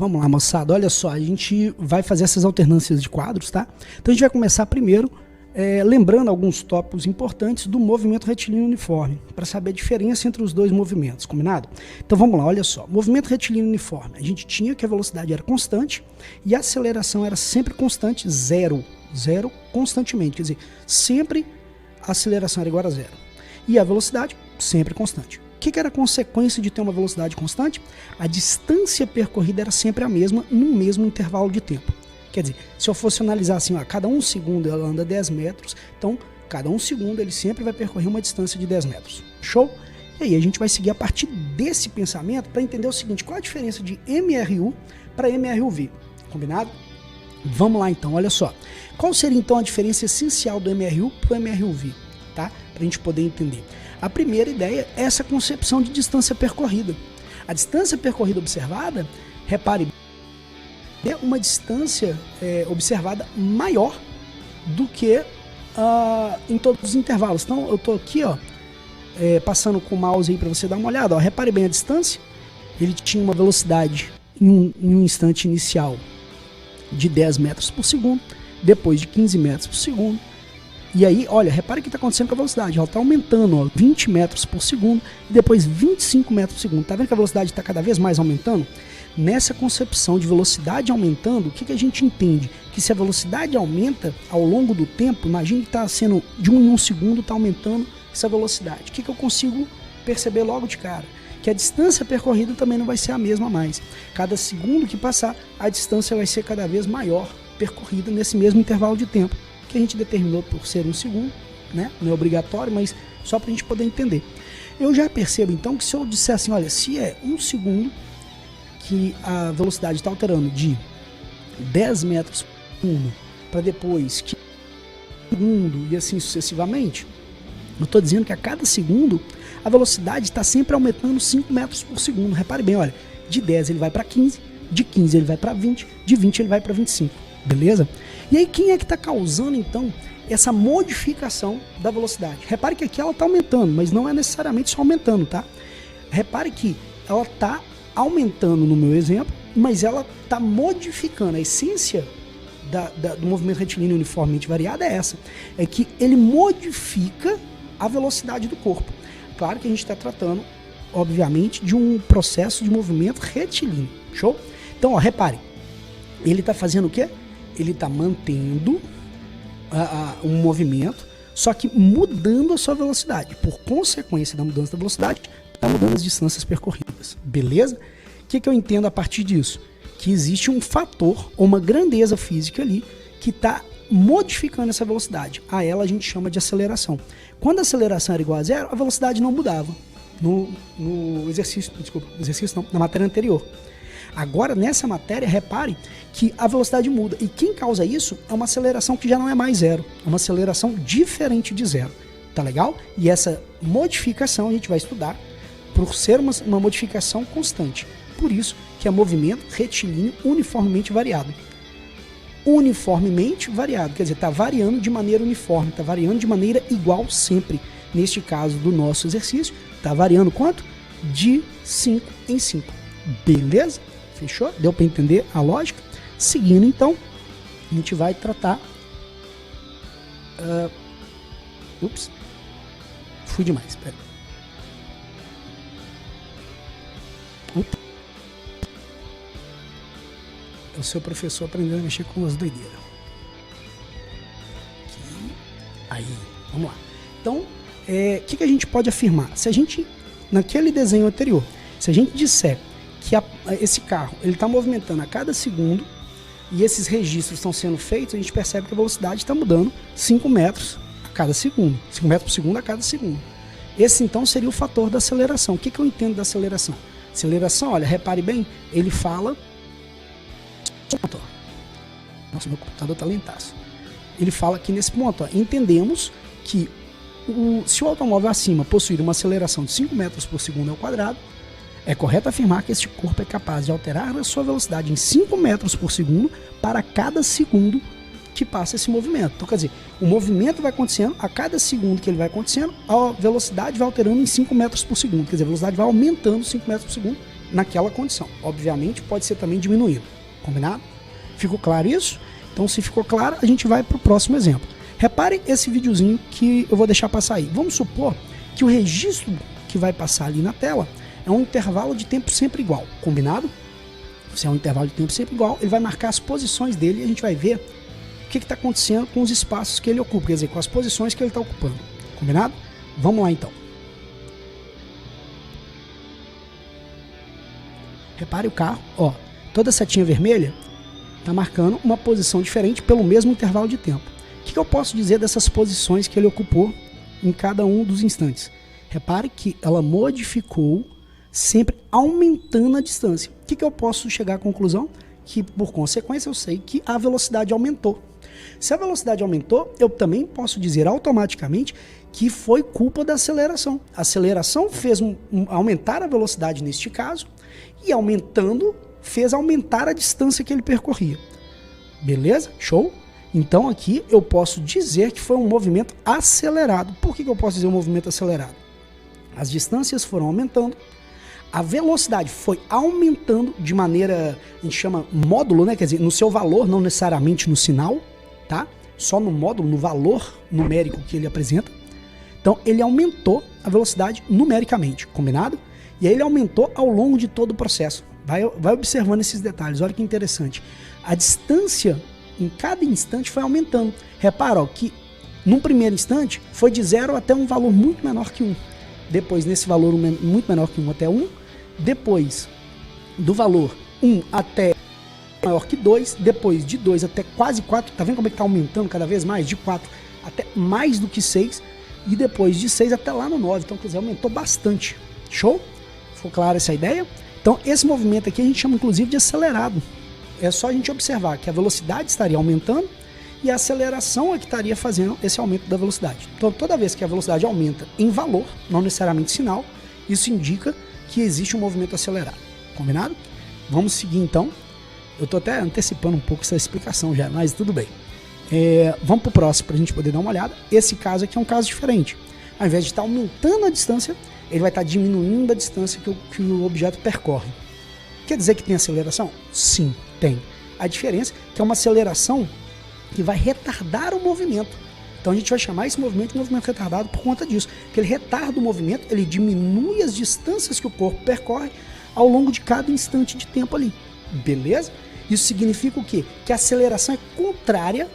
Vamos lá, moçada, olha só, a gente vai fazer essas alternâncias de quadros, tá? Então a gente vai começar primeiro lembrando alguns tópicos importantes do movimento retilíneo uniforme, para saber a diferença entre os dois movimentos, combinado? Então vamos lá, olha só, movimento retilíneo uniforme, a gente tinha que a velocidade era constante e a aceleração era sempre constante, zero constantemente, quer dizer, sempre a aceleração era igual a zero. E a velocidade sempre constante. O que era a consequência de ter uma velocidade constante? A distância percorrida era sempre a mesma, no mesmo intervalo de tempo. Quer dizer, se eu fosse analisar assim, ó, cada 1 segundo ela anda 10 metros, então cada 1 segundo ele sempre vai percorrer uma distância de 10 metros. Show? E aí a gente vai seguir a partir desse pensamento para entender o seguinte, qual a diferença de MRU para MRUV? Combinado? Vamos lá então, olha só. Qual seria então a diferença essencial do MRU para o MRUV? Tá? Para a gente poder entender. A primeira ideia é essa concepção de distância percorrida. A distância percorrida observada, repare, é uma distância observada maior do que em todos os intervalos. Então eu estou aqui, ó, passando com o mouse aí para você dar uma olhada. Ó. Repare bem a distância. Ele tinha uma velocidade em um instante inicial de 10 metros por segundo, depois de 15 metros por segundo. E aí, olha, repare o que está acontecendo com a velocidade. Ela está aumentando, ó, 20 metros por segundo e depois 25 metros por segundo. Tá vendo que a velocidade está cada vez mais aumentando? Nessa concepção de velocidade aumentando, o que a gente entende? Que se a velocidade aumenta ao longo do tempo, imagine que está sendo de 1 em 1 segundo, está aumentando essa velocidade. O que eu consigo perceber logo de cara? Que a distância percorrida também não vai ser a mesma mais. Cada segundo que passar, a distância vai ser cada vez maior percorrida nesse mesmo intervalo de tempo, que a gente determinou por ser 1 segundo, né? Não é obrigatório, mas só para a gente poder entender. Eu já percebo então que se eu disser assim, olha, se é 1 segundo que a velocidade está alterando de 10 metros por segundo para depois 15 segundo e assim sucessivamente, eu estou dizendo que a cada segundo a velocidade está sempre aumentando 5 metros por segundo. Repare bem, olha, de 10 ele vai para 15, de 15 ele vai para 20, de 20 ele vai para 25, beleza? E aí quem é que está causando então essa modificação da velocidade? Repare que aqui ela está aumentando, mas não é necessariamente só aumentando, tá? Repare que ela está aumentando no meu exemplo, mas ela está modificando. A essência do movimento retilíneo uniformemente variado é essa, é que ele modifica a velocidade do corpo. Claro que a gente está tratando, obviamente, de um processo de movimento retilíneo, show? Então, ó, repare, ele está fazendo o quê? Ele está mantendo um movimento, só que mudando a sua velocidade. Por consequência da mudança da velocidade, está mudando as distâncias percorridas, beleza? O que eu entendo a partir disso? Que existe um fator ou uma grandeza física ali que está modificando essa velocidade. A ela a gente chama de aceleração. Quando a aceleração era igual a zero, a velocidade não mudava no exercício, na matéria anterior. Agora, nessa matéria, repare que a velocidade muda. E quem causa isso é uma aceleração que já não é mais zero. É uma aceleração diferente de zero. Tá legal? E essa modificação a gente vai estudar por ser uma modificação constante. Por isso que é movimento retilíneo uniformemente variado. Uniformemente variado, quer dizer, está variando de maneira uniforme, está variando de maneira igual sempre. Neste caso do nosso exercício, está variando quanto? De 5 em 5. Beleza? Fechou? Deu para entender a lógica? Seguindo então, a gente vai tratar... Fui demais, espera. É o seu professor aprendendo a mexer com as doideiras. Aqui. Aí, vamos lá. Então, o que a gente pode afirmar? Se a gente, naquele desenho anterior, se a gente disser que esse carro ele está movimentando a cada segundo e esses registros estão sendo feitos, a gente percebe que a velocidade está mudando 5 metros a cada segundo. 5 metros por segundo a cada segundo. Esse então seria o fator da aceleração. O que eu entendo da aceleração? Aceleração, olha, repare bem, ele fala... Nossa, meu computador tá lentaço. Ele fala aqui nesse ponto, ó, entendemos que se o automóvel acima possuir uma aceleração de 5 metros por segundo ao quadrado, é correto afirmar que este corpo é capaz de alterar a sua velocidade em 5 metros por segundo para cada segundo que passa esse movimento. Então, quer dizer, o movimento vai acontecendo, a cada segundo que ele vai acontecendo, a velocidade vai alterando em 5 metros por segundo. Quer dizer, a velocidade vai aumentando 5 metros por segundo naquela condição. Obviamente pode ser também diminuído, combinado? Ficou claro isso? Então se ficou claro, a gente vai para o próximo exemplo. Repare esse videozinho que eu vou deixar passar aí. Vamos supor que o registro que vai passar ali na tela é um intervalo de tempo sempre igual, combinado? Se é um intervalo de tempo sempre igual, ele vai marcar as posições dele e a gente vai ver o que está acontecendo com os espaços que ele ocupa, quer dizer, com as posições que ele está ocupando, combinado? Vamos lá então. Repare o carro, ó, toda a setinha vermelha está marcando uma posição diferente pelo mesmo intervalo de tempo. O que eu posso dizer dessas posições que ele ocupou em cada um dos instantes? Repare que ela modificou sempre aumentando a distância. O que eu posso chegar à conclusão? Que por consequência eu sei que a velocidade aumentou. Se a velocidade aumentou, eu também posso dizer automaticamente que foi culpa da aceleração. A aceleração fez aumentar a velocidade neste caso, e aumentando, fez aumentar a distância que ele percorria. Beleza? Show? Então aqui eu posso dizer que foi um movimento acelerado. Por que eu posso dizer um movimento acelerado? As distâncias foram aumentando, a velocidade foi aumentando de maneira, a gente chama módulo, né? Quer dizer, no seu valor, não necessariamente no sinal, tá? Só no módulo, no valor numérico que ele apresenta. Então ele aumentou a velocidade numericamente, combinado? E aí ele aumentou ao longo de todo o processo. Vai observando esses detalhes, olha que interessante. A distância em cada instante foi aumentando. Repara ó, que num primeiro instante foi de 0 até um valor muito menor que 1. Depois nesse valor muito menor que 1 até 1. Depois do valor 1 até maior que 2. Depois de 2 até quase 4. Tá vendo como é que está aumentando cada vez mais? De 4 até mais do que 6. E depois de 6 até lá no 9. Então quer dizer, aumentou bastante. Show? Ficou clara essa ideia? Então esse movimento aqui a gente chama inclusive de acelerado. É só a gente observar que a velocidade estaria aumentando e a aceleração é que estaria fazendo esse aumento da velocidade. Então toda vez que a velocidade aumenta em valor, não necessariamente sinal, isso indica que existe um movimento acelerado. Combinado? Vamos seguir então. Eu estou até antecipando um pouco essa explicação já, mas tudo bem. Vamos para o próximo para a gente poder dar uma olhada. Esse caso aqui é um caso diferente. Ao invés de estar aumentando a distância, ele vai estar diminuindo a distância que o objeto percorre. Quer dizer que tem aceleração? Sim, tem. A diferença é que é uma aceleração que vai retardar o movimento. Então a gente vai chamar esse movimento de movimento retardado por conta disso. Porque ele retarda o movimento, ele diminui as distâncias que o corpo percorre ao longo de cada instante de tempo ali. Beleza? Isso significa o quê? Que a aceleração é contrária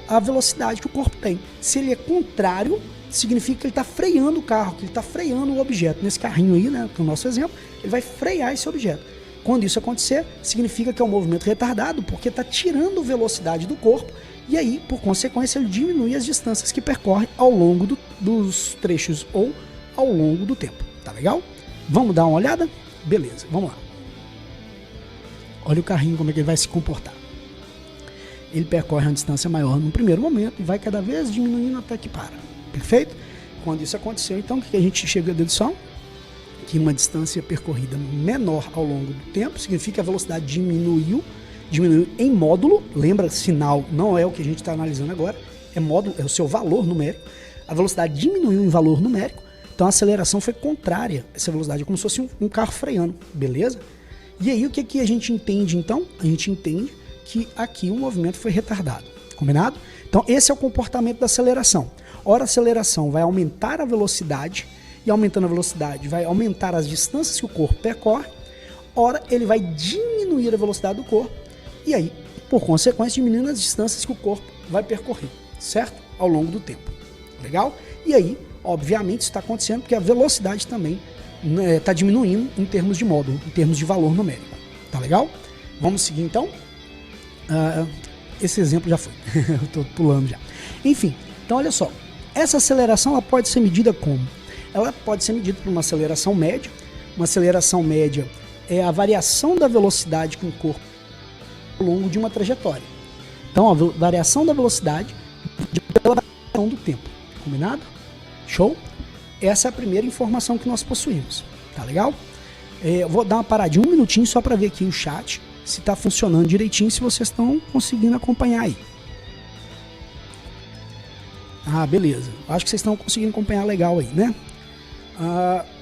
à velocidade que o corpo tem. Se ele é contrário, significa que ele está freando o carro, que ele está freando o objeto. Nesse carrinho aí, né, que é o nosso exemplo, ele vai frear esse objeto. Quando isso acontecer, significa que é um movimento retardado, porque está tirando velocidade do corpo, e aí, por consequência, ele diminui as distâncias que percorre ao longo dos trechos ou ao longo do tempo. Tá legal? Vamos dar uma olhada? Beleza, vamos lá. Olha o carrinho, como é que ele vai se comportar. Ele percorre uma distância maior no primeiro momento e vai cada vez diminuindo até que para. Perfeito? Quando isso aconteceu, então, o que a gente chega à dedução? Que uma distância percorrida menor ao longo do tempo significa que a velocidade diminuiu em módulo. Lembra, sinal não é o que a gente está analisando agora, é módulo, é o seu valor numérico. A velocidade diminuiu em valor numérico, então a aceleração foi contrária a essa velocidade, como se fosse um carro freando, beleza? E aí o que a gente entende então? A gente entende que aqui o movimento foi retardado, combinado? Então esse é o comportamento da aceleração. Ora, a aceleração vai aumentar a velocidade, e aumentando a velocidade vai aumentar as distâncias que o corpo percorre. Ora, ele vai diminuir a velocidade do corpo, e aí, por consequência, diminuindo as distâncias que o corpo vai percorrer, certo? Ao longo do tempo. Legal? E aí, obviamente, isso está acontecendo porque a velocidade também está diminuindo em termos de módulo, em termos de valor numérico. Tá legal? Vamos seguir então? Esse exemplo já foi. Eu estou pulando já. Enfim, então olha só. Essa aceleração ela pode ser medida como? Ela pode ser medida por uma aceleração média. Uma aceleração média é a variação da velocidade que o corpo ao longo de uma trajetória. Então, a variação da velocidade pela variação do tempo. Combinado? Show? Essa é a primeira informação que nós possuímos. Tá legal? Eu vou dar uma paradinha, um minutinho, só para ver aqui o chat, se está funcionando direitinho, se vocês estão conseguindo acompanhar aí. Ah, beleza. Acho que vocês estão conseguindo acompanhar legal aí, né?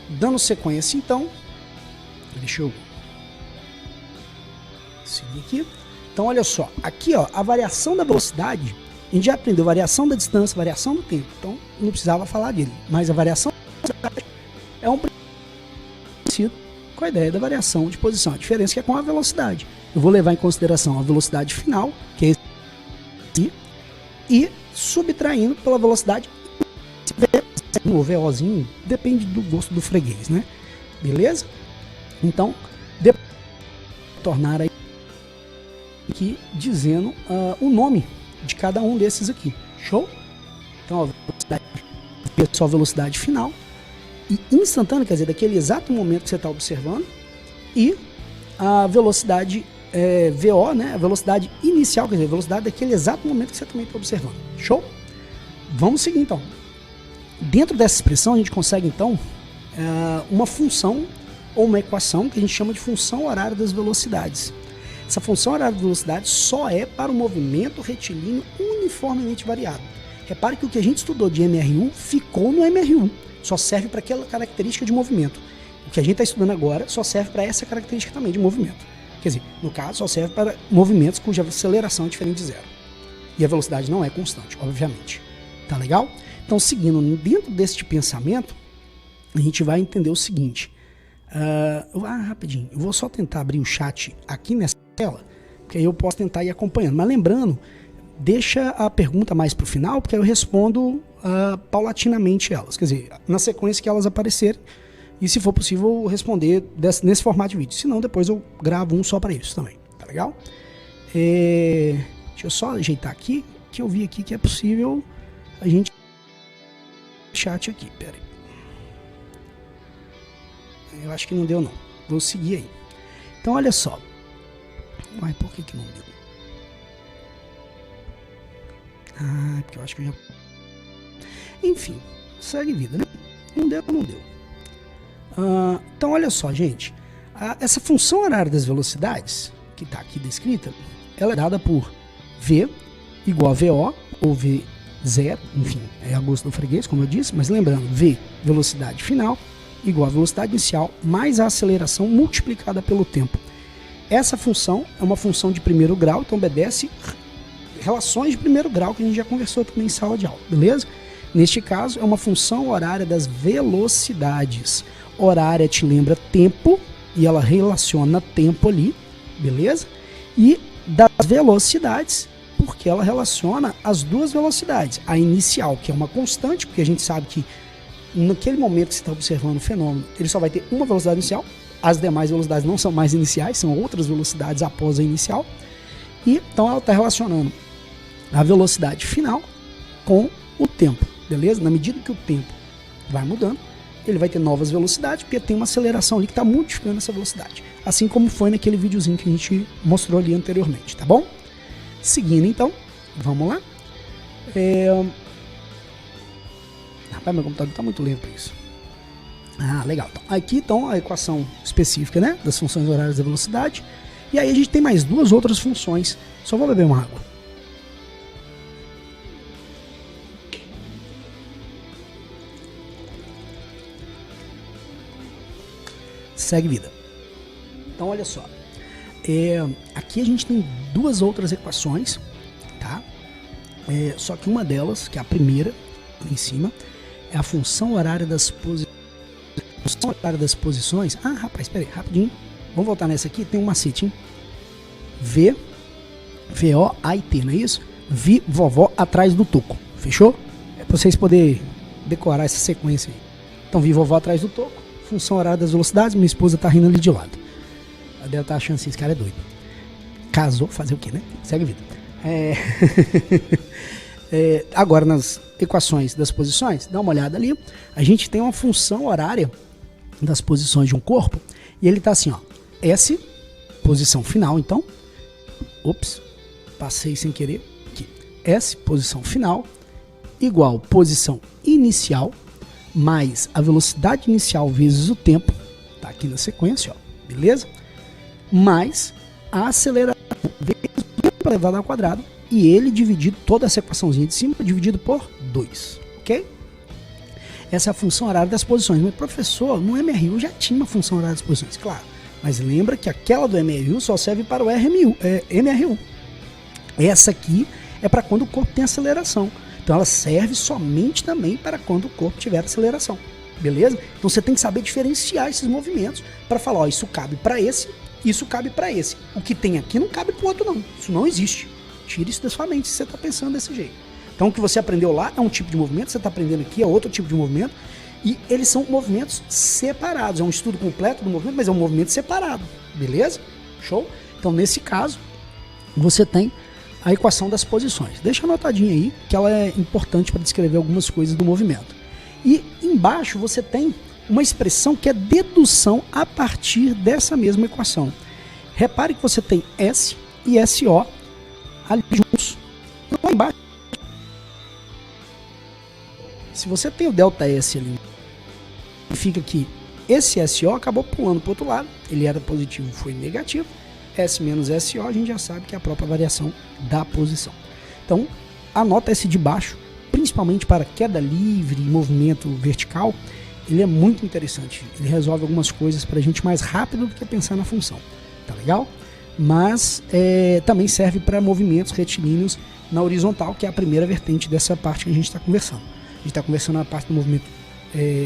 Dando sequência, então, deixa eu seguir aqui. Então, olha só, aqui ó, a variação da velocidade, a gente já aprendeu variação da distância, variação do tempo, então não precisava falar dele, mas a variação da velocidade é um parecido com a ideia da variação de posição, a diferença que é com a velocidade. Eu vou levar em consideração a velocidade final, que é esse aqui, e subtraindo pela velocidade o VOzinho, depende do gosto do freguês, né? Beleza? Então, depois tornar aí aqui dizendo o nome de cada um desses aqui. Show? Então, a velocidade final e instantânea, quer dizer, daquele exato momento que você está observando, e a velocidade VO, né? A velocidade inicial, quer dizer, a velocidade daquele exato momento que você também está observando. Show? Vamos seguir então. Dentro dessa expressão a gente consegue então uma função ou uma equação que a gente chama de função horária das velocidades. Essa função horária de velocidade só é para o movimento retilíneo uniformemente variado. Repare que o que a gente estudou de MR1 ficou no MR1, só serve para aquela característica de movimento. O que a gente está estudando agora só serve para essa característica também de movimento. Quer dizer, no caso, só serve para movimentos cuja aceleração é diferente de zero. E a velocidade não é constante, obviamente. Tá legal? Então, seguindo dentro deste pensamento, a gente vai entender o seguinte. Rapidinho, eu vou só tentar abrir o chat aqui nessa tela, porque aí eu posso tentar ir acompanhando. Mas lembrando, deixa a pergunta mais para o final, porque aí eu respondo paulatinamente elas. Quer dizer, na sequência que elas aparecerem. E se for possível, eu responder nesse formato de vídeo. Se não, depois eu gravo um só para isso também. Tá legal? Deixa eu só ajeitar aqui, que eu vi aqui que é possível a gente... Chat aqui, pera aí. Eu acho que não deu não. Vou seguir aí. Então, olha só. Mas por que não deu? Porque eu acho que já... Enfim, segue vida, né? Não deu, não deu. Então, olha só, gente. Essa função horária das velocidades, que está aqui descrita, ela é dada por V igual a VO, ou V0, enfim, é a gosto do freguês, como eu disse, mas lembrando, V, velocidade final, igual a velocidade inicial, mais a aceleração multiplicada pelo tempo. Essa função é uma função de primeiro grau, então obedece relações de primeiro grau, que a gente já conversou também em sala de aula, beleza? Neste caso, é uma função horária das velocidades. Horária te lembra tempo, e ela relaciona tempo ali, beleza? E das velocidades, porque ela relaciona as duas velocidades. A inicial, que é uma constante, porque a gente sabe que naquele momento que você está observando o fenômeno, ele só vai ter uma velocidade inicial, as demais velocidades não são mais iniciais, são outras velocidades após a inicial, e então ela está relacionando a velocidade final com o tempo, beleza? Na medida que o tempo vai mudando, ele vai ter novas velocidades, porque tem uma aceleração ali que está modificando essa velocidade, assim como foi naquele videozinho que a gente mostrou ali anteriormente, tá bom? Seguindo então, vamos lá. Rapaz, meu computador está muito lento para isso. Legal. Então, aqui então a equação específica, né, das funções horárias da velocidade. E aí a gente tem mais duas outras funções. Só vou beber uma água. Segue vida. Então olha só. Aqui a gente tem duas outras equações, tá? Só que uma delas, que é a primeira, lá em cima, é a função horária das posições. Função horária das posições. Rapaz, espera aí, rapidinho. Vamos voltar nessa aqui, tem um macete, hein? V, VO, A e T, não é isso? Vi, vovó, atrás do toco. Fechou? É para vocês poderem decorar essa sequência aí. Então, vi, vovó, atrás do toco. Função horária das velocidades. Minha esposa tá rindo ali de lado. Ela deve estar achando assim, esse cara é doido. Casou, fazer o quê, né? Segue a vida. Agora, nas equações das posições, dá uma olhada ali. A gente tem uma função horária das posições de um corpo. E ele tá assim, ó. S, posição final, então. Ops, passei sem querer. Aqui. S, posição final, igual posição inicial, mais a velocidade inicial vezes o tempo. Tá aqui na sequência, ó. Beleza? Mais a aceleração vezes o tempo elevado ao quadrado, e ele dividido, toda essa equaçãozinha de cima, dividido por 2, ok? Essa é a função horária das posições. Mas professor, no MRU já tinha uma função horária das posições. Claro, Mas lembra que aquela do MRU só serve para o MRU. Essa aqui é para quando o corpo tem aceleração. Então ela serve somente também para quando o corpo tiver aceleração. Beleza? Então você tem que saber diferenciar esses movimentos para falar, ó, isso cabe para esse, isso cabe para esse. O que tem aqui não cabe para o outro não. Isso não existe. Tire isso da sua mente se você está pensando desse jeito. Então o que você aprendeu lá é um tipo de movimento, você está aprendendo aqui é outro tipo de movimento, e eles são movimentos separados. É um estudo completo do movimento, mas é um movimento separado. Beleza? Show? Então nesse caso, você tem a equação das posições. Deixa anotadinha aí, que ela é importante para descrever algumas coisas do movimento. E embaixo você tem uma expressão que é dedução a partir dessa mesma equação. Repare que você tem S e SO ali juntos. Então, lá embaixo, se você tem o ΔS ali, significa que esse SO acabou pulando para o outro lado, ele era positivo, foi negativo. S menos SO, a gente já sabe que é a própria variação da posição. Então, anota esse de baixo, principalmente para queda livre e movimento vertical, ele é muito interessante. Ele resolve algumas coisas para a gente mais rápido do que pensar na função. Tá legal? Mas também serve para movimentos retilíneos na horizontal, que é a primeira vertente dessa parte que a gente está conversando. A gente está conversando na parte do movimento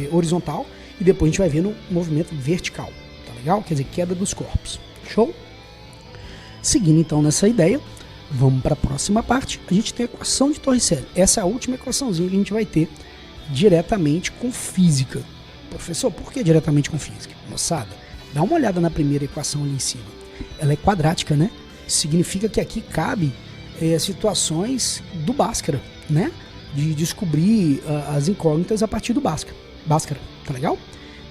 horizontal e depois a gente vai ver no movimento vertical. Tá legal? Quer dizer, queda dos corpos. Show? Seguindo então nessa ideia, vamos para a próxima parte. A gente tem a equação de Torricelli. Essa é a última equaçãozinha que a gente vai ter diretamente com física. Professor, por que diretamente com física? Moçada, dá uma olhada na primeira equação ali em cima. Ela é quadrática, né? Significa que aqui cabe situações do Bhaskara, né? De descobrir as incógnitas a partir do Bhaskara, tá legal?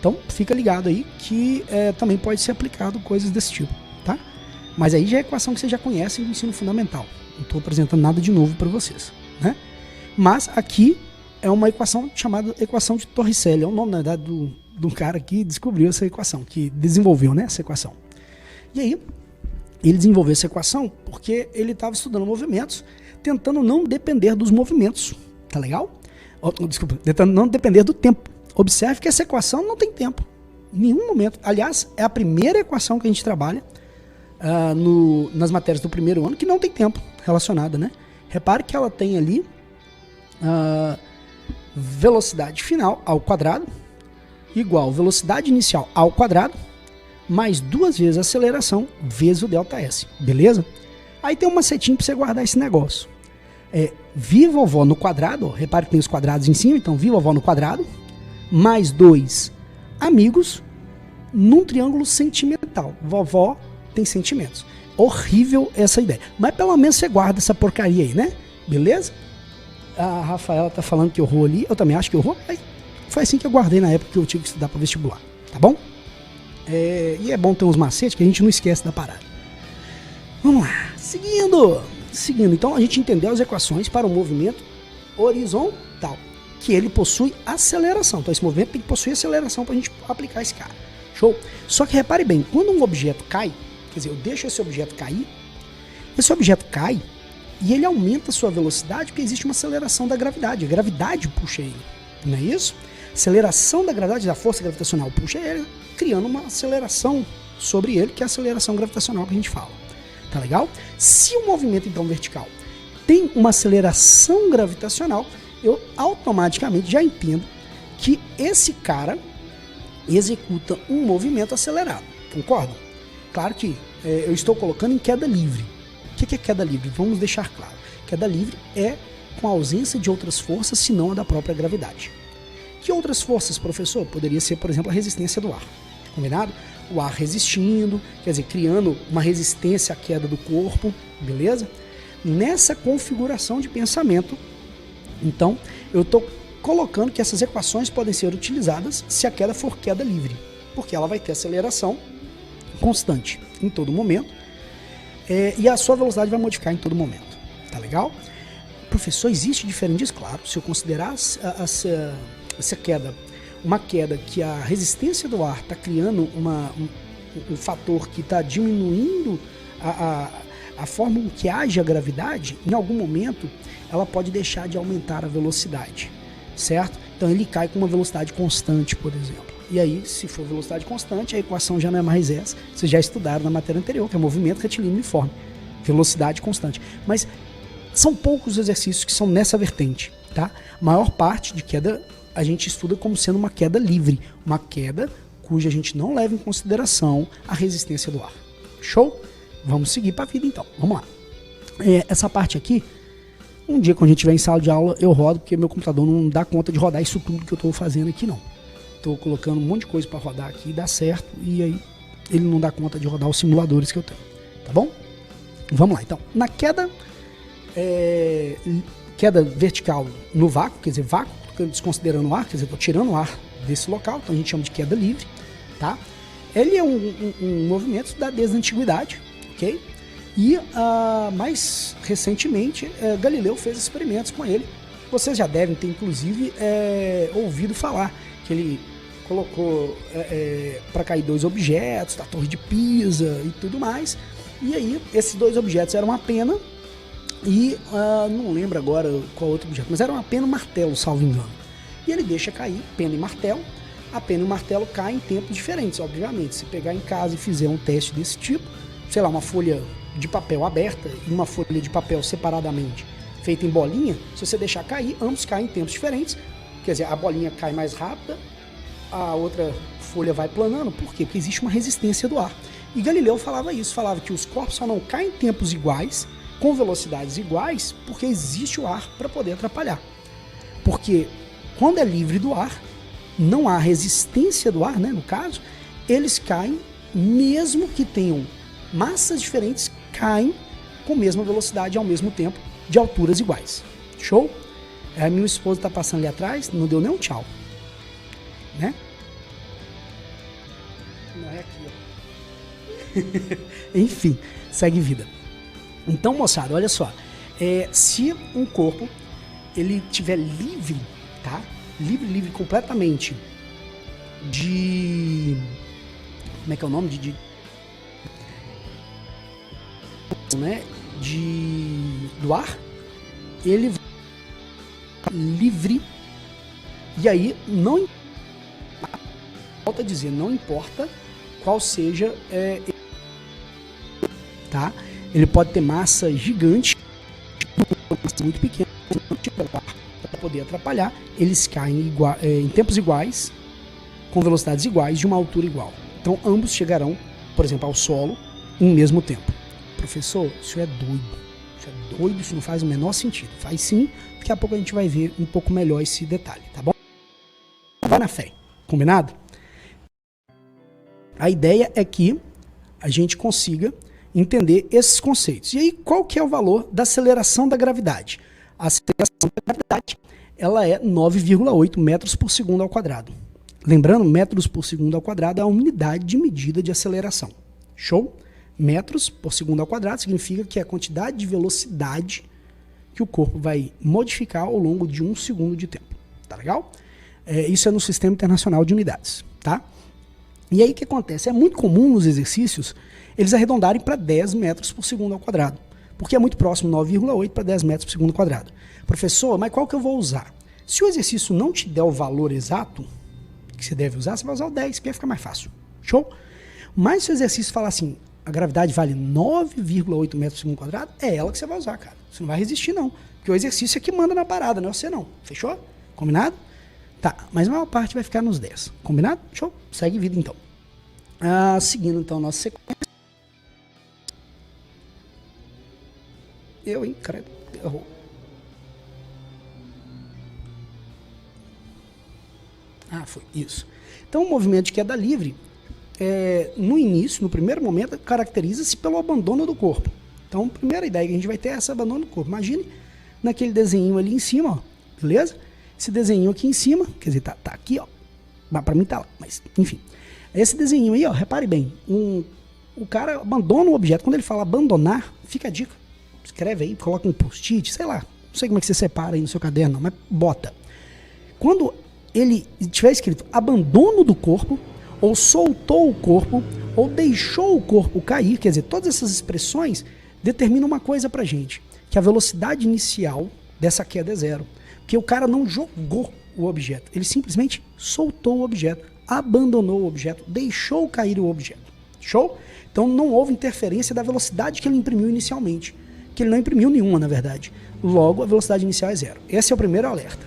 Então fica ligado aí que também pode ser aplicado coisas desse tipo, tá? Mas aí já é equação que vocês já conhecem do ensino fundamental. Não estou apresentando nada de novo para vocês, né? Mas aqui é uma equação chamada equação de Torricelli. É o nome, na verdade, do cara que descobriu essa equação, que desenvolveu, né, essa equação. E aí, ele desenvolveu essa equação porque ele estava estudando movimentos, tentando não depender dos movimentos. Tá legal? Desculpa, tentando não depender do tempo. Observe que essa equação não tem tempo. Em nenhum momento. Aliás, é a primeira equação que a gente trabalha nas matérias do primeiro ano que não tem tempo relacionada, né? Repare que ela tem ali velocidade final ao quadrado igual velocidade inicial ao quadrado mais 2 vezes a aceleração vezes o ΔS, beleza? Aí tem uma setinha para você guardar esse negócio. Vi vovó no quadrado, ó, repare que tem os quadrados em cima, então vi vovó no quadrado, mais 2 amigos num triângulo sentimental. Vovó tem sentimentos. Horrível essa ideia. Mas pelo menos você guarda essa porcaria aí, né? Beleza? A Rafaela tá falando que errou ali. Eu também acho que errou. Foi assim que eu guardei na época que eu tive que estudar para vestibular. Tá bom? E é bom ter uns macetes que a gente não esquece da parada. Vamos lá. Seguindo. Então a gente entendeu as equações para o movimento horizontal. Que ele possui aceleração. Então esse movimento tem que possuir aceleração para a gente aplicar esse cara. Show? Só que repare bem, quando um objeto cai, quer dizer, eu deixo esse objeto cair, esse objeto cai e ele aumenta a sua velocidade porque existe uma aceleração da gravidade. A gravidade puxa ele, não é isso? Aceleração da gravidade, da força gravitacional puxa ele, criando uma aceleração sobre ele, que é a aceleração gravitacional que a gente fala. Tá legal? Se o movimento, então, vertical tem uma aceleração gravitacional, eu automaticamente já entendo que esse cara executa um movimento acelerado. Concordam? Claro que eu estou colocando em queda livre. O que é queda livre? Vamos deixar claro. Queda livre é com a ausência de outras forças, senão a da própria gravidade. Que outras forças, professor? Poderia ser, por exemplo, a resistência do ar. Combinado? O ar resistindo, quer dizer, criando uma resistência à queda do corpo, beleza? Nessa configuração de pensamento, então, eu estou colocando que essas equações podem ser utilizadas se a queda for queda livre, porque ela vai ter aceleração constante em todo momento e a sua velocidade vai modificar em todo momento. Tá legal? Professor, existe diferente disso? Claro, se eu considerar essa queda uma queda que a resistência do ar está criando um fator que está diminuindo a forma em que age a gravidade, em algum momento ela pode deixar de aumentar a velocidade, certo? Então ele cai com uma velocidade constante, por exemplo. E aí, se for velocidade constante, a equação já não é mais essa. Vocês já estudaram na matéria anterior, que é movimento retilíneo uniforme. Velocidade constante. Mas são poucos exercícios que são nessa vertente, tá? A maior parte de queda a gente estuda como sendo uma queda livre. Uma queda cuja a gente não leva em consideração a resistência do ar. Show? Vamos seguir para a vida então. Vamos lá. Essa parte aqui, um dia quando a gente estiver em sala de aula, eu rodo, porque meu computador não dá conta de rodar isso tudo que eu estou fazendo aqui, não. Estou colocando um monte de coisa para rodar aqui e dá certo, e aí ele não dá conta de rodar os simuladores que eu tenho. Tá bom? Vamos lá, então. Na queda, queda vertical no vácuo, quer dizer, vácuo, desconsiderando o ar, quer dizer, estou tirando o ar desse local, então a gente chama de queda livre, tá? Ele é um movimento da desde a antiguidade, ok? E mais recentemente, Galileu fez experimentos com ele. Vocês já devem ter, inclusive, ouvido falar que ele colocou para cair 2 objetos da Torre de Pisa e tudo mais. E aí, esses 2 objetos eram uma pena e não lembro agora qual outro objeto, mas era uma pena e um martelo, salvo engano. E ele deixa cair pena e martelo. A pena e o martelo caem em tempos diferentes, obviamente. Se pegar em casa e fizer um teste desse tipo, sei lá, uma folha de papel aberta e uma folha de papel separadamente feita em bolinha, se você deixar cair, ambos caem em tempos diferentes. Quer dizer, a bolinha cai mais rápida, a outra folha vai planando. Por quê? Porque existe uma resistência do ar. E Galileu falava isso, falava que os corpos só não caem em tempos iguais, com velocidades iguais, porque existe o ar para poder atrapalhar. Porque quando é livre do ar, não há resistência do ar, né, no caso, eles caem, mesmo que tenham massas diferentes, caem com a mesma velocidade ao mesmo tempo, de alturas iguais. Show? A minha esposa está passando ali atrás, não deu nem um tchau. Né? Não é aqui, ó. Enfim, segue vida. Então, moçada, olha só. Se um corpo ele tiver livre, tá? Livre completamente de... Como é que é o nome? Né? Do ar, ele vai livre, e aí não, volta a dizer, não importa qual seja, tá? Ele pode ter massa gigante, muito pequena, para poder atrapalhar, eles caem em tempos iguais, com velocidades iguais, de uma altura igual. Então ambos chegarão, por exemplo, ao solo em mesmo tempo. Professor, isso é doido. Isso é doido, isso não faz o menor sentido. Faz sim, daqui a pouco a gente vai ver um pouco melhor esse detalhe, tá bom? Vai na fé, combinado? A ideia é que a gente consiga entender esses conceitos. E aí, qual que é o valor da aceleração da gravidade? A aceleração da gravidade, ela é 9,8 metros por segundo ao quadrado. Lembrando, metros por segundo ao quadrado é a unidade de medida de aceleração. Show? Metros por segundo ao quadrado significa que é a quantidade de velocidade que o corpo vai modificar ao longo de 1 segundo de tempo. Tá legal? Isso é no Sistema Internacional de Unidades, tá? E aí o que acontece? É muito comum nos exercícios eles arredondarem para 10 metros por segundo ao quadrado, porque é muito próximo, 9,8 para 10 metros por segundo ao quadrado. Professor, mas qual que eu vou usar? Se o exercício não te der o valor exato que você deve usar, você vai usar o 10, que vai ficar mais fácil. Show? Mas se o exercício falar assim, a gravidade vale 9,8 metros por segundo quadrado, é ela que você vai usar, cara. Você não vai resistir, não. Porque o exercício é que manda na parada, não é você não. Fechou? Combinado? Tá, mas a maior parte vai ficar nos 10. Combinado? Show? Segue vida, então. Seguindo, então, nossa sequência. Eu, hein? Credo. Errou. Foi isso. Então, o movimento de queda livre, no início, no primeiro momento, caracteriza-se pelo abandono do corpo. Então, a primeira ideia que a gente vai ter é esse abandono do corpo. Imagine naquele desenho ali em cima, ó, beleza? Esse desenho aqui em cima, quer dizer, tá aqui, ó. Pra mim tá lá, mas enfim. Esse desenho aí, ó, repare bem, o cara abandona o objeto. Quando ele fala abandonar, fica a dica. Escreve aí, coloca um post-it, sei lá. Não sei como é que você separa aí no seu caderno, não, mas bota. Quando ele tiver escrito abandono do corpo, ou soltou o corpo, ou deixou o corpo cair, quer dizer, todas essas expressões determinam uma coisa pra gente, que a velocidade inicial dessa queda é 0. Porque o cara não jogou o objeto, ele simplesmente soltou o objeto, abandonou o objeto, deixou cair o objeto. Show? Então não houve interferência da velocidade que ele imprimiu inicialmente, que ele não imprimiu nenhuma, na verdade. Logo, a velocidade inicial é zero. Esse é o primeiro alerta.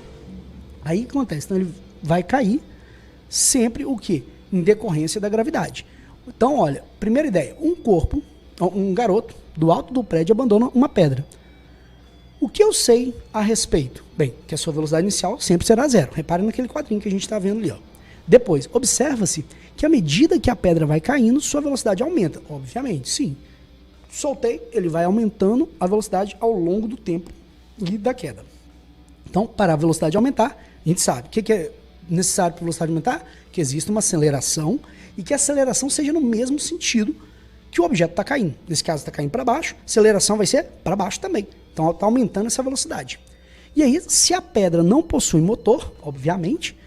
Aí o que acontece? Então ele vai cair sempre o quê? Em decorrência da gravidade. Então, olha, primeira ideia, um garoto do alto do prédio abandona uma pedra. O que eu sei a respeito? Bem, que a sua velocidade inicial sempre será zero. Reparem naquele quadrinho que a gente está vendo ali, ó. Depois, observa-se que à medida que a pedra vai caindo, sua velocidade aumenta. Obviamente, sim. Soltei, ele vai aumentando a velocidade ao longo do tempo e da queda. Então, para a velocidade aumentar, a gente sabe o que é necessário para a velocidade aumentar? Que exista uma aceleração e que a aceleração seja no mesmo sentido que o objeto está caindo. Nesse caso, está caindo para baixo, a aceleração vai ser para baixo também. Então, está aumentando essa velocidade. E aí, se a pedra não possui motor, obviamente,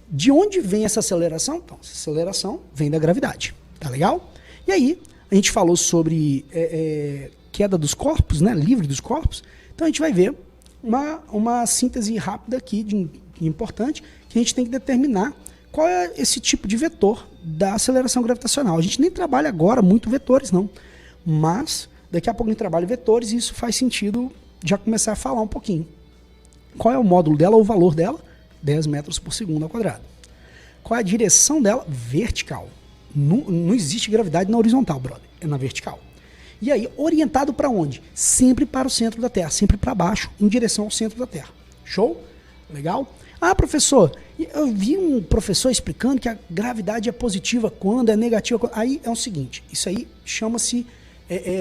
de onde vem essa aceleração? Então, essa aceleração vem da gravidade. Tá legal? E aí, a gente falou sobre queda dos corpos, né? Livre dos corpos. Então, a gente vai ver uma síntese rápida aqui, importante, que a gente tem que determinar qual é esse tipo de vetor da aceleração gravitacional. A gente nem trabalha agora muito vetores, não. Mas, daqui a pouco a gente trabalha vetores e isso faz sentido já começar a falar um pouquinho. Qual é o módulo dela, ou o valor dela? 10 metros por segundo ao quadrado. Qual é a direção dela? Vertical. Não existe gravidade na horizontal, brother. É na vertical. E aí, orientado para onde? Sempre para o centro da Terra, sempre para baixo, em direção ao centro da Terra. Show? Legal? Ah, professor, eu vi um professor explicando que a gravidade é positiva quando, é negativa quando. Aí é o seguinte, isso aí chama-se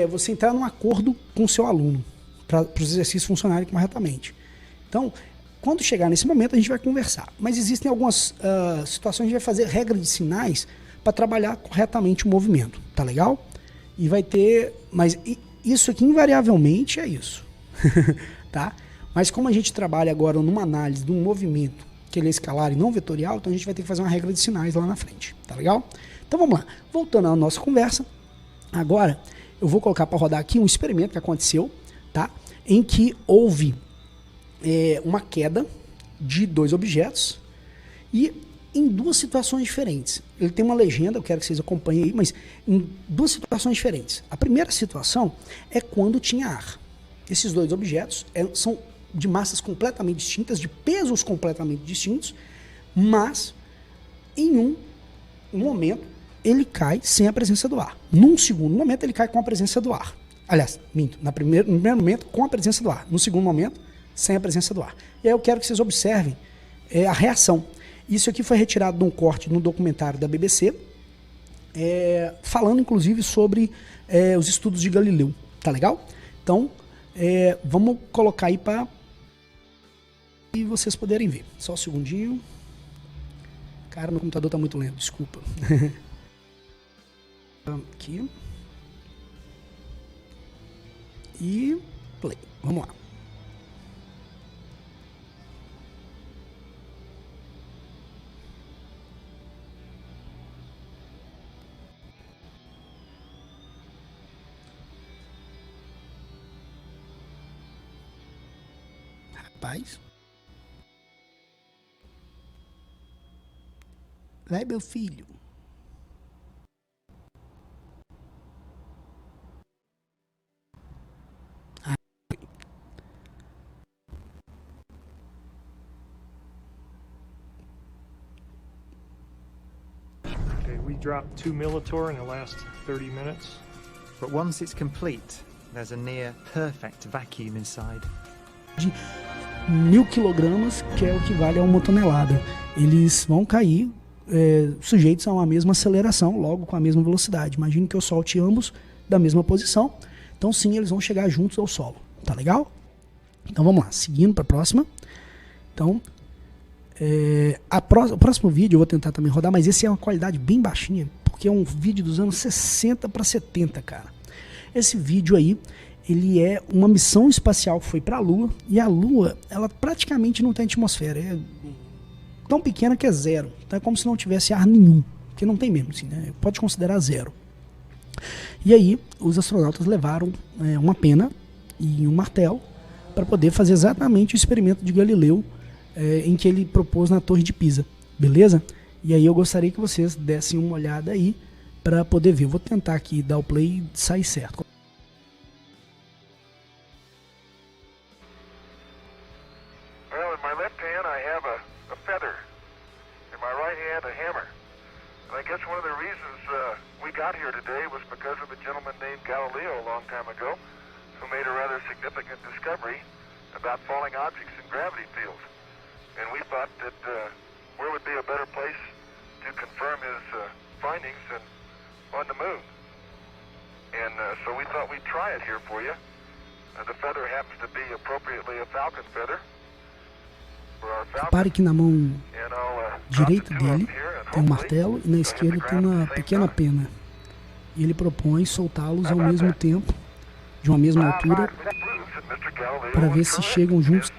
você entrar num acordo com o seu aluno, para os exercícios funcionarem corretamente. Então, quando chegar nesse momento, a gente vai conversar. Mas existem algumas situações que a gente vai fazer regra de sinais para trabalhar corretamente o movimento. Tá legal? E vai ter... Mas isso aqui, invariavelmente, é isso. Tá? Mas como a gente trabalha agora numa análise de um movimento que ele é escalar e não vetorial, então a gente vai ter que fazer uma regra de sinais lá na frente. Tá legal? Então vamos lá. Voltando à nossa conversa, agora eu vou colocar para rodar aqui um experimento que aconteceu, tá? Em que houve uma queda de dois objetos e em duas situações diferentes. Ele tem uma legenda, eu quero que vocês acompanhem aí, mas em duas situações diferentes. A primeira situação é quando tinha ar. Esses dois objetos são de massas completamente distintas, de pesos completamente distintos, mas em um momento ele cai sem a presença do ar. Num segundo momento ele cai com a presença do ar. Aliás, minto, no primeiro momento com a presença do ar. No segundo momento, sem a presença do ar. E aí eu quero que vocês observem a reação. Isso aqui foi retirado de um corte no documentário da BBC, falando inclusive sobre os estudos de Galileu. Tá legal? Então, vamos colocar aí para e vocês poderem ver. Só um segundinho. Cara, meu computador tá muito lento, desculpa. Aqui. E play. Vamos lá. Rapaz. Vai, meu filho. Okay, we dropped 2 millitorr in the last 30 minutes. But once it's complete, there's a near perfect vacuum inside. De 1000 quilogramas, que é o que vale a 1 tonelada. Eles vão cair sujeitos a uma mesma aceleração, logo com a mesma velocidade. Imagine que eu solte ambos da mesma posição. Então sim, eles vão chegar juntos ao solo. Tá legal? Então vamos lá, seguindo para a próxima. Então, o próximo vídeo eu vou tentar também rodar, mas esse é uma qualidade bem baixinha, porque é um vídeo dos anos 60 para 70, cara. Esse vídeo aí, ele é uma missão espacial que foi para a Lua, e a Lua, ela praticamente não tem atmosfera, é tão pequena que é zero, então é como se não tivesse ar nenhum, porque não tem mesmo, assim, né? Pode considerar zero. E aí, os astronautas levaram uma pena e um martelo para poder fazer exatamente o experimento de Galileu, em que ele propôs na Torre de Pisa, beleza? E aí eu gostaria que vocês dessem uma olhada aí para poder ver. Eu vou tentar aqui dar o play e sair certo. Well, in my left hand I have a feather. In my right hand a hammer. And I guess one of the reasons we got here today was because of a gentleman named Galileo a long time ago who made a rather significant discovery about falling objects in gravity fields. And we thought that where would be a better place to confirm his findings than on the moon. And so we thought we'd try it here for you. The feather happens to be appropriately a falcon feather. Repare que na mão direita dele tem um martelo e na esquerda tem uma pequena pena. E ele propõe soltá-los ao mesmo tempo, de uma mesma altura, para ver se chegam juntos.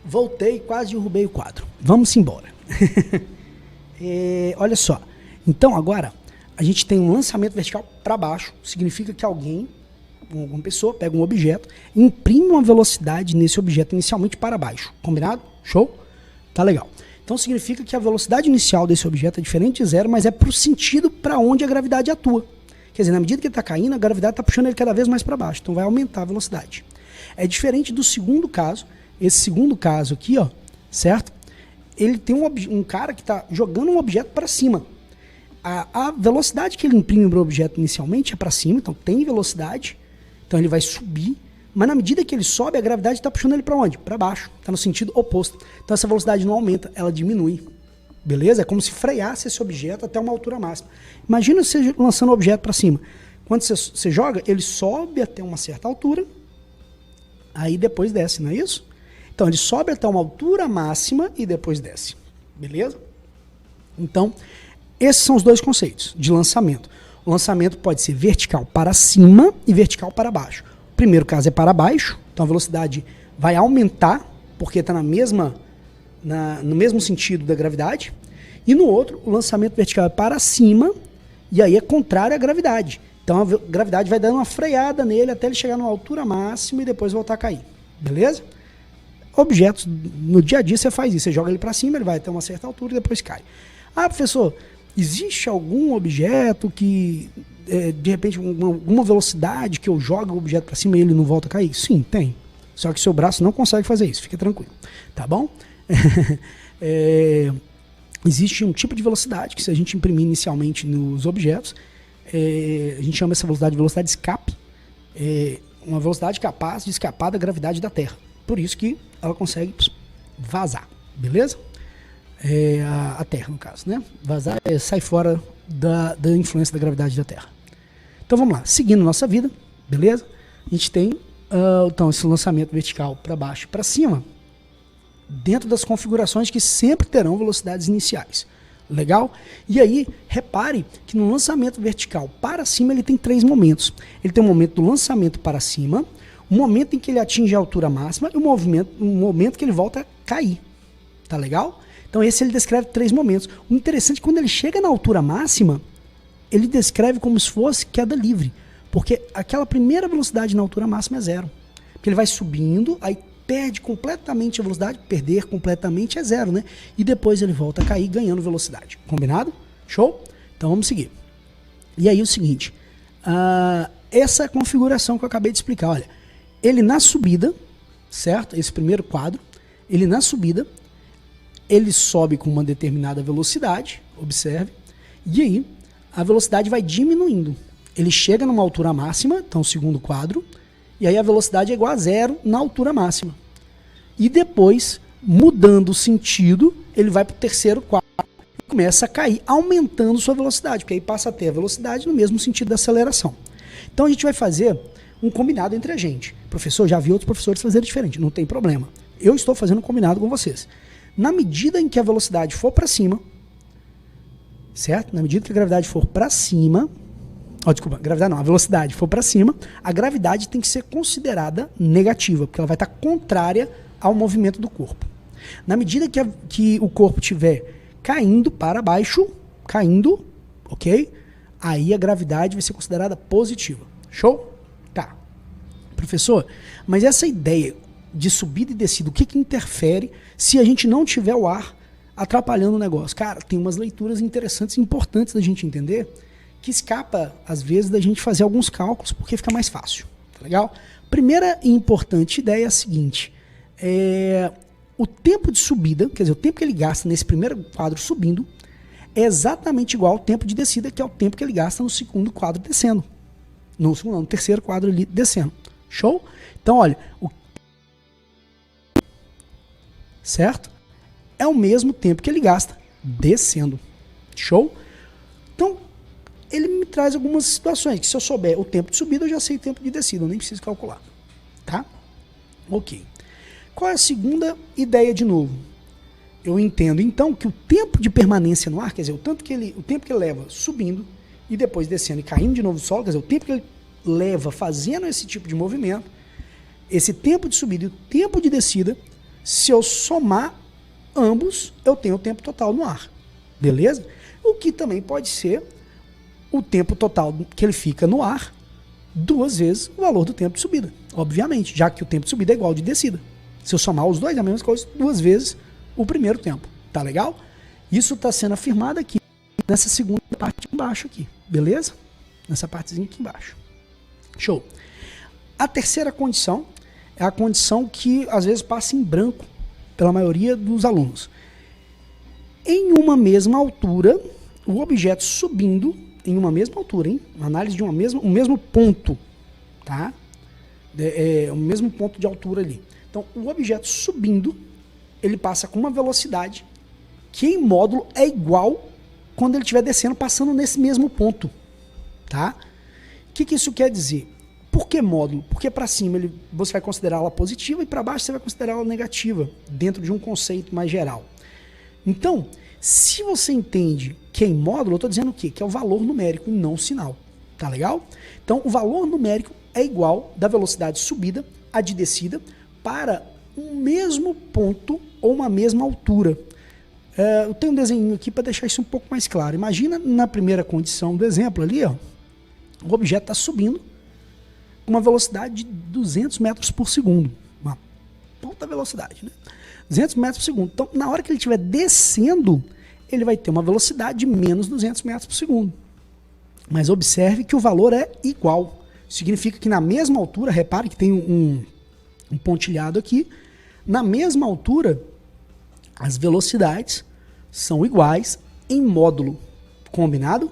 Voltei e quase derrubei o quadro. Vamos embora. Olha só. Então agora a gente tem um lançamento vertical para baixo. Significa que alguém, alguma pessoa, pega um objeto e imprime uma velocidade nesse objeto inicialmente para baixo. Combinado? Show? Tá legal. Então significa que a velocidade inicial desse objeto é diferente de zero, mas é para o sentido para onde a gravidade atua. Quer dizer, na medida que ele está caindo, a gravidade está puxando ele cada vez mais para baixo. Então vai aumentar a velocidade. É diferente do segundo caso. Esse segundo caso aqui, ó, certo? Ele tem um cara que está jogando um objeto para cima. A velocidade que ele imprime para o objeto inicialmente é para cima, então tem velocidade. Então ele vai subir, mas na medida que ele sobe, a gravidade está puxando ele para onde? Para baixo, está no sentido oposto. Então essa velocidade não aumenta, ela diminui. Beleza? É como se freasse esse objeto até uma altura máxima. Imagina você lançando o objeto para cima. Quando você joga, ele sobe até uma certa altura, aí depois desce, não é isso? Então, ele sobe até uma altura máxima e depois desce. Beleza? Então, esses são os dois conceitos de lançamento. O lançamento pode ser vertical para cima e vertical para baixo. O primeiro caso é para baixo, então a velocidade vai aumentar, porque está no mesmo sentido da gravidade. E no outro, o lançamento vertical é para cima, e aí é contrário à gravidade. Então, a gravidade vai dando uma freada nele até ele chegar numa altura máxima e depois voltar a cair. Beleza? Objetos, no dia a dia você faz isso, você joga ele para cima, ele vai até uma certa altura e depois cai. Ah, professor, existe algum objeto que, de repente, alguma velocidade que eu jogo o objeto para cima e ele não volta a cair? Sim, tem. Só que seu braço não consegue fazer isso, fique tranquilo. Tá bom? Existe um tipo de velocidade que se a gente imprimir inicialmente nos objetos, a gente chama essa velocidade de velocidade de escape, uma velocidade capaz de escapar da gravidade da Terra. Por isso que ela consegue vazar, beleza? A Terra, no caso, né? Vazar sai fora da influência da gravidade da Terra. Então vamos lá, seguindo nossa vida, beleza? A gente tem então esse lançamento vertical para baixo e para cima, dentro das configurações que sempre terão velocidades iniciais. Legal? E aí, repare que no lançamento vertical para cima ele tem 3 momentos. Ele tem um momento do lançamento para cima, um momento em que ele atinge a altura máxima e um momento que ele volta a cair. Tá legal? Então esse ele descreve 3 momentos. O interessante é que quando ele chega na altura máxima, ele descreve como se fosse queda livre. Porque aquela primeira velocidade na altura máxima é zero. Porque ele vai subindo, aí perde completamente a velocidade, perder completamente é zero, né? E depois ele volta a cair ganhando velocidade. Combinado? Show? Então vamos seguir. E aí o seguinte, essa é a configuração que eu acabei de explicar, olha. Ele na subida, certo? Esse primeiro quadro, ele na subida, ele sobe com uma determinada velocidade, observe, e aí a velocidade vai diminuindo. Ele chega numa altura máxima, então o segundo quadro, e aí a velocidade é igual a zero na altura máxima. E depois, mudando o sentido, ele vai para o terceiro quadro e começa a cair, aumentando sua velocidade, porque aí passa a ter a velocidade no mesmo sentido da aceleração. Então a gente vai fazer um combinado entre a gente. Professor, já vi outros professores fazerem diferente, não tem problema. Eu estou fazendo um combinado com vocês. Na medida em que a velocidade for para cima, certo? Na medida que a gravidade for para cima, a velocidade for para cima, a gravidade tem que ser considerada negativa, porque ela vai estar contrária ao movimento do corpo. Na medida que o corpo estiver caindo para baixo, ok? aí a gravidade vai ser considerada positiva. Show? Tá. Professor, mas essa ideia de subida e descida, o que interfere se a gente não tiver o ar atrapalhando o negócio? Cara, tem umas leituras interessantes e importantes da gente entender, que escapa, às vezes, da gente fazer alguns cálculos, porque fica mais fácil. Tá legal? Primeira e importante ideia é a seguinte, o tempo de subida, quer dizer, o tempo que ele gasta nesse primeiro quadro subindo, é exatamente igual ao tempo de descida, que é o tempo que ele gasta no segundo quadro descendo. No terceiro quadro ali descendo. Show? Então, olha, certo? É o mesmo tempo que ele gasta descendo. Show? Então, ele me traz algumas situações, que se eu souber o tempo de subida, eu já sei o tempo de descida, eu nem preciso calcular. Tá? Ok. Qual é a segunda ideia de novo? Eu entendo, então, que o tempo de permanência no ar, quer dizer, o tempo que ele leva subindo e depois descendo e caindo de novo no solo, quer dizer, o tempo que ele leva fazendo esse tipo de movimento, esse tempo de subida e o tempo de descida, se eu somar ambos, eu tenho o tempo total no ar. Beleza? O que também pode ser o tempo total que ele fica no ar 2 vezes o valor do tempo de subida. Obviamente, já que o tempo de subida é igual ao de descida. Se eu somar os dois, é a mesma coisa, 2 vezes o primeiro tempo. Tá legal? Isso está sendo afirmado aqui, nessa segunda parte embaixo aqui. Beleza? Nessa partezinha aqui embaixo. Show. A terceira condição é a condição que às vezes passa em branco pela maioria dos alunos. Em uma mesma altura, o objeto subindo em uma mesma altura, hein? Análise de um mesmo ponto, tá? O mesmo ponto de altura ali. Então, o objeto subindo, ele passa com uma velocidade que em módulo é igual quando ele estiver descendo, passando nesse mesmo ponto, tá? O que isso quer dizer? Por que módulo? Porque para cima você vai considerá-la positiva e para baixo você vai considerá-la negativa, dentro de um conceito mais geral. Então, se você entende que é em módulo, eu estou dizendo o quê? Que é o valor numérico e não o sinal. Tá legal? Então, o valor numérico é igual da velocidade subida a de descida para um mesmo ponto ou uma mesma altura. Eu tenho um desenho aqui para deixar isso um pouco mais claro. Imagina na primeira condição do exemplo ali, ó, o objeto está subindo com uma velocidade de 200 metros por segundo. Uma puta velocidade, né? 200 metros por segundo. Então, na hora que ele estiver descendo, ele vai ter uma velocidade de menos 200 metros por segundo. Mas observe que o valor é igual. Significa que na mesma altura, repare que tem um pontilhado aqui, na mesma altura, as velocidades são iguais em módulo. Combinado?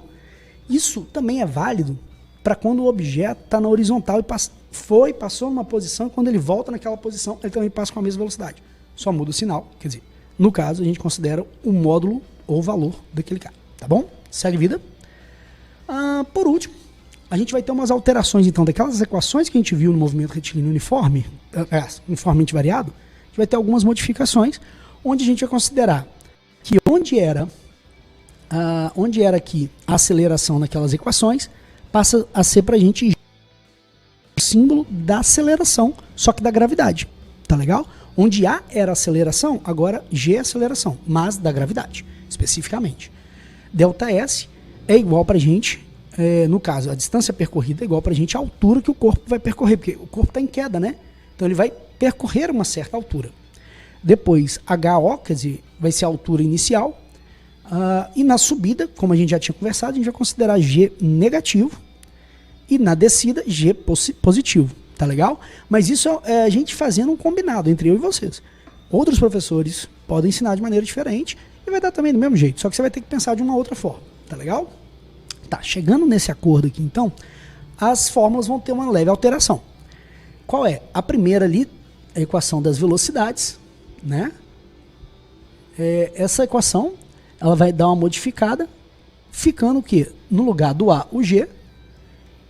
Isso também é válido para quando o objeto está na horizontal e passou numa posição, e quando ele volta naquela posição, ele também passa com a mesma velocidade. Só muda o sinal, quer dizer, no caso a gente considera o módulo ou valor daquele cara, tá bom? Segue vida. Por último, a gente vai ter umas alterações então daquelas equações que a gente viu no movimento retilíneo uniforme, uniformemente variado, a gente vai ter algumas modificações, onde a gente vai considerar que onde era aqui a aceleração naquelas equações, passa a ser pra gente o símbolo da aceleração, só que da gravidade, tá legal? Onde A era aceleração, agora G é aceleração, mas da gravidade, especificamente. ΔS é igual pra gente, no caso, a distância percorrida é igual pra gente a altura que o corpo vai percorrer, porque o corpo está em queda, né? Então ele vai percorrer uma certa altura. Depois, HO, quer dizer, vai ser a altura inicial, e na subida, como a gente já tinha conversado, a gente vai considerar G negativo, e na descida, G positivo. Tá legal? Mas isso é a gente fazendo um combinado entre eu e vocês. Outros professores podem ensinar de maneira diferente e vai dar também do mesmo jeito, só que você vai ter que pensar de uma outra forma. Tá legal? Tá, chegando nesse acordo aqui então, as fórmulas vão ter uma leve alteração. Qual é? A primeira ali, a equação das velocidades, né? Essa equação, ela vai dar uma modificada, ficando o quê? No lugar do A, o G,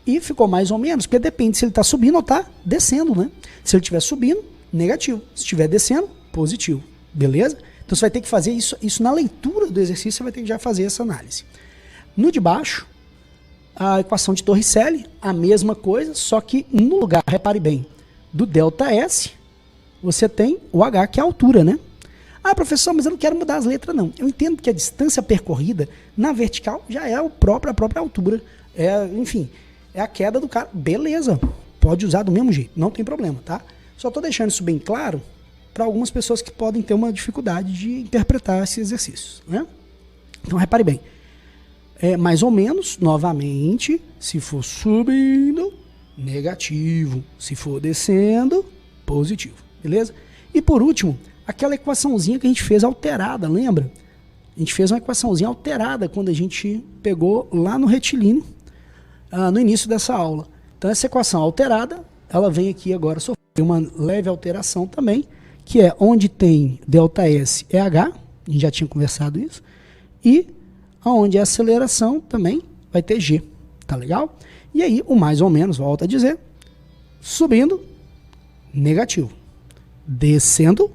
e ficou mais ou menos, porque depende se ele está subindo ou está descendo, né? Se ele estiver subindo, negativo. Se estiver descendo, positivo. Beleza? Então você vai ter que fazer isso na leitura do exercício, você vai ter que já fazer essa análise. No de baixo, a equação de Torricelli, a mesma coisa, só que no lugar, repare bem, do ΔS, você tem o H, que é a altura, né? Ah, professor, mas eu não quero mudar as letras, não. Eu entendo que a distância percorrida na vertical já é a própria altura. Enfim, é a queda do cara. Beleza, pode usar do mesmo jeito, não tem problema, tá? Só tô deixando isso bem claro para algumas pessoas que podem ter uma dificuldade de interpretar esses exercícios, né? Então, repare bem. Mais ou menos, novamente, se for subindo, negativo. Se for descendo, positivo. Beleza? E por último, aquela equaçãozinha que a gente fez alterada, lembra? A gente fez uma equaçãozinha alterada quando a gente pegou lá no retilíneo, no início dessa aula. Então essa equação alterada, ela vem aqui agora sofrer uma leve alteração também, que é onde tem ΔS é H, a gente já tinha conversado isso, e onde é aceleração também vai ter G, tá legal? E aí o mais ou menos, volta a dizer, subindo, negativo, descendo,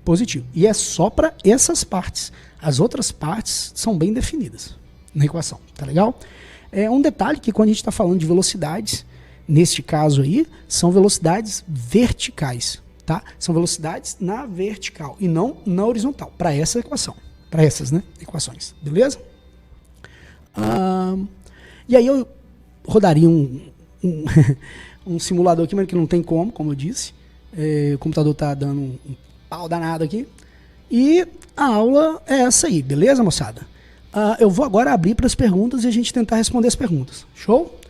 positivo. E é só para essas partes. As outras partes são bem definidas na equação, tá legal? Um detalhe que quando a gente está falando de velocidades, neste caso aí, são velocidades verticais, tá? São velocidades na vertical e não na horizontal, para essa equação, para essas, né, equações, beleza? E aí eu rodaria um simulador aqui, mas que não tem como eu disse. O computador tá dando um pau danado aqui. E a aula é essa aí, beleza, moçada? Eu vou agora abrir para as perguntas e a gente tentar responder as perguntas. Show?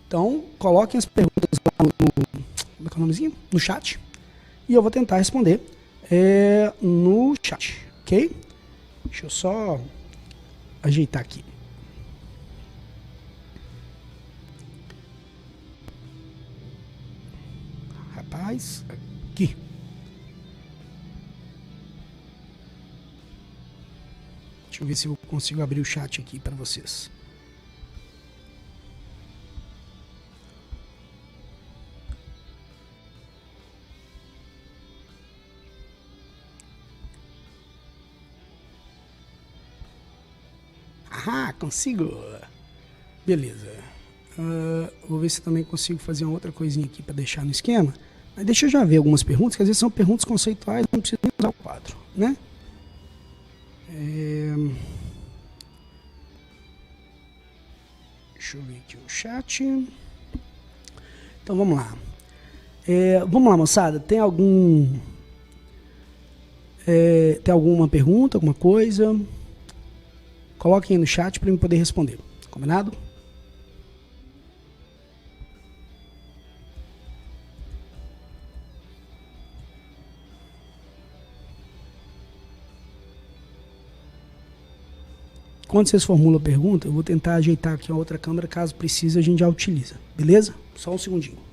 Então, coloquem as perguntas lá como é que é o nomezinho? No chat. E eu vou tentar responder no chat, ok? Deixa eu só ajeitar aqui. Rapaz, aqui. Deixa eu ver se eu consigo abrir o chat aqui para vocês. Ah, consigo. Beleza. Vou ver se também consigo fazer uma outra coisinha aqui para deixar no esquema. Mas deixa eu já ver algumas perguntas, que às vezes são perguntas conceituais, não precisa nem usar o quadro, né? Deixa eu ver aqui o chat. Então vamos lá. Vamos lá, moçada. Tem alguma pergunta, alguma coisa? Coloquem aí no chat para eu poder responder. Combinado? Quando vocês formulam a pergunta, eu vou tentar ajeitar aqui a outra câmera, caso precise a gente já utiliza. Beleza? Só um segundinho.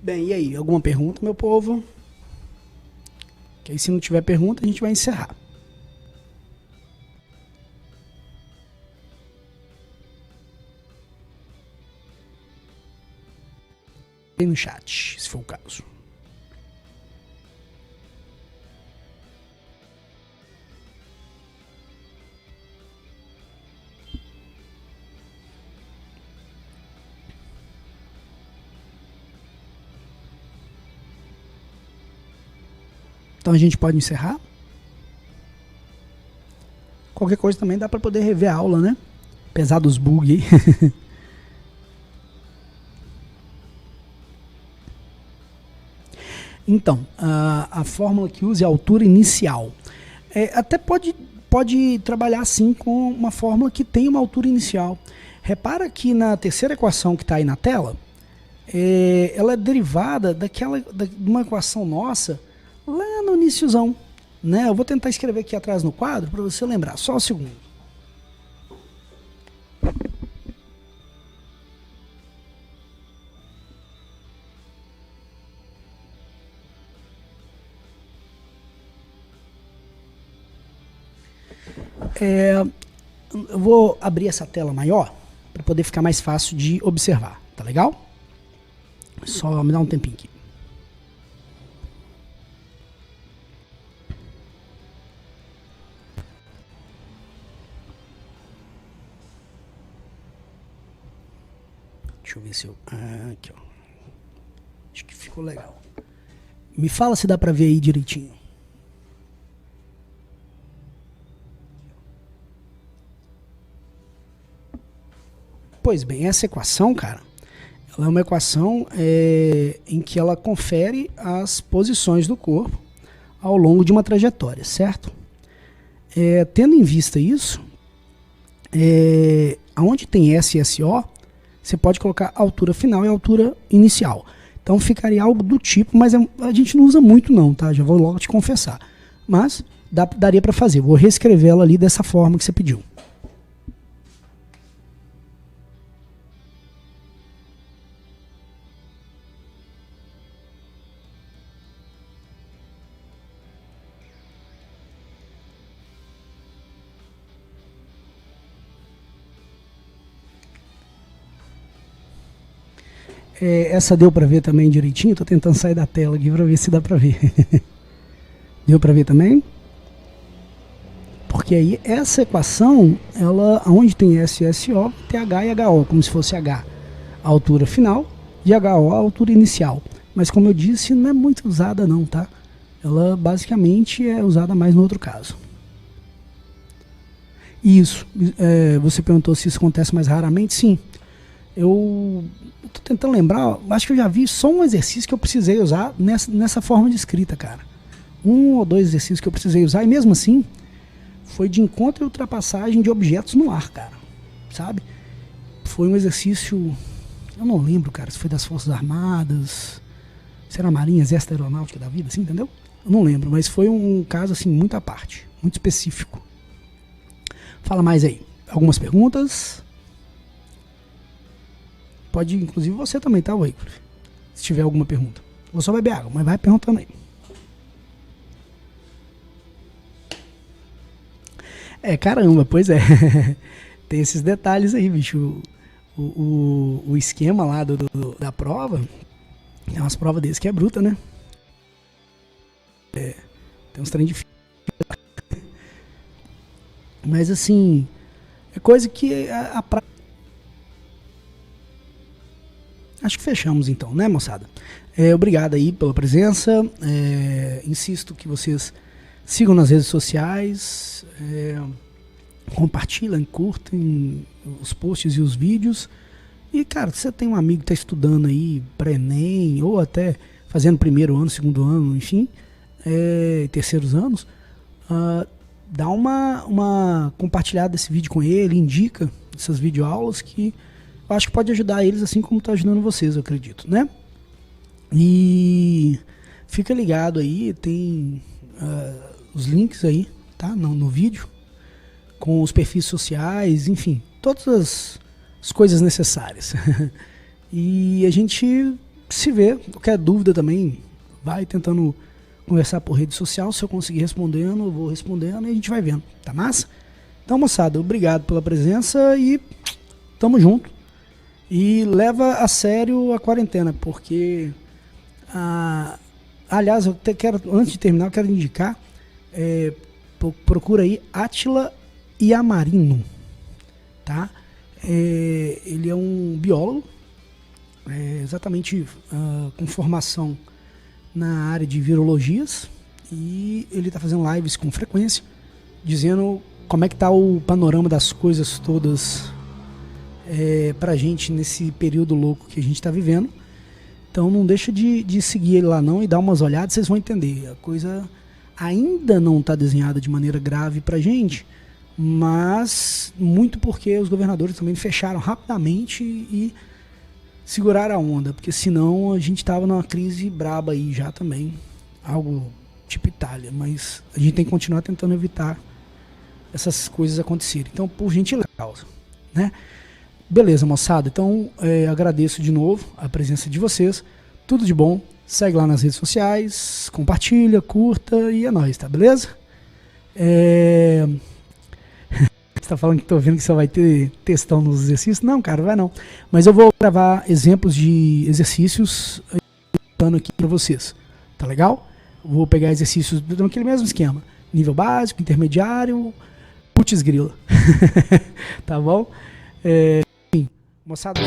Bem, e aí? Alguma pergunta, meu povo? Que aí, se não tiver pergunta, a gente vai encerrar. Aí no chat, se for o caso. Então a gente pode encerrar. Qualquer coisa também dá para poder rever a aula, né? Apesar dos bugs aí. Então, a fórmula que usa é a altura inicial. Até pode trabalhar assim com uma fórmula que tem uma altura inicial. Repara que na terceira equação que está aí na tela, ela é derivada de uma equação nossa lá no iniciozão, né? Eu vou tentar escrever aqui atrás no quadro para você lembrar. Só um segundo. Eu vou abrir essa tela maior para poder ficar mais fácil de observar, tá legal? Só me dá um tempinho aqui. Deixa eu ver se eu... aqui, ó. Acho que ficou legal. Me fala se dá para ver aí direitinho. Pois bem, essa equação, cara, ela é uma equação em que ela confere as posições do corpo ao longo de uma trajetória, certo? Tendo em vista isso, aonde tem S e SO, você pode colocar a altura final e a altura inicial. Então ficaria algo do tipo, mas a gente não usa muito não, tá? Já vou logo te confessar. Mas daria para fazer. Vou reescrever ela ali dessa forma que você pediu. Essa deu para ver também direitinho. Tô tentando sair da tela aqui para ver se dá para ver. Deu para ver também? Porque aí essa equação, ela, onde tem S e SO, tem H e HO, como se fosse H a altura final e HO a altura inicial. Mas como eu disse, não é muito usada não, tá? Ela basicamente é usada mais no outro caso. Isso, você perguntou se isso acontece mais raramente? Sim. Eu tô tentando lembrar, acho que eu já vi só um exercício que eu precisei usar nessa forma de escrita, cara. Um ou dois exercícios que eu precisei usar, e mesmo assim, foi de encontro e ultrapassagem de objetos no ar, cara. Sabe? Foi um exercício, eu não lembro, cara, se foi das Forças Armadas, se era Marinha, Exército Aeronáutica da vida, assim, entendeu? Eu não lembro, mas foi um caso, assim, muito à parte, muito específico. Fala mais aí. Algumas perguntas? Pode, inclusive, você também, tá, Wycliffe? Se tiver alguma pergunta. Vou só beber água, mas vai perguntando aí. Caramba, pois é. Tem esses detalhes aí, bicho. O esquema lá da prova, é umas provas desses que é bruta, né? Tem uns trem difíceis. Mas, assim, é coisa que a prática... Acho que fechamos então, né, moçada? Obrigado aí pela presença. Insisto que vocês sigam nas redes sociais, compartilhem, curtem os posts e os vídeos. E, cara, se você tem um amigo que está estudando aí para Enem, ou até fazendo primeiro ano, segundo ano, enfim, terceiros anos, dá uma compartilhada desse vídeo com ele, indica essas videoaulas que eu acho que pode ajudar eles assim como está ajudando vocês, eu acredito, né? E fica ligado aí, tem os links aí, tá? No vídeo, com os perfis sociais, enfim, todas as coisas necessárias. E a gente se vê, qualquer dúvida também, vai tentando conversar por rede social, se eu conseguir respondendo, eu vou respondendo e a gente vai vendo, tá massa? Então, moçada, obrigado pela presença e tamo junto. E leva a sério a quarentena, porque, aliás, eu quero, antes de terminar, eu quero indicar, procura aí Átila Iamarino, tá? Ele é um biólogo, exatamente com formação na área de virologias, e ele está fazendo lives com frequência, dizendo como é que está o panorama das coisas todas pra gente nesse período louco que a gente está vivendo. Então não deixa de seguir ele lá não e dar umas olhadas, vocês vão entender. A coisa ainda não está desenhada de maneira grave pra gente, mas muito porque os governadores também fecharam rapidamente e seguraram a onda, porque senão a gente estava numa crise braba aí já também, algo tipo Itália, mas a gente tem que continuar tentando evitar essas coisas acontecerem. Então, por gentileza, né? Beleza, moçada. Então, agradeço de novo a presença de vocês. Tudo de bom. Segue lá nas redes sociais, compartilha, curta e é nóis, tá beleza? Você tá falando que tô vendo que só vai ter textão nos exercícios? Não, cara, vai não. Mas eu vou gravar exemplos de exercícios dando aqui pra vocês. Tá legal? Vou pegar exercícios naquele mesmo esquema. Nível básico, intermediário, putz grila. Tá bom? Enfim, moçada.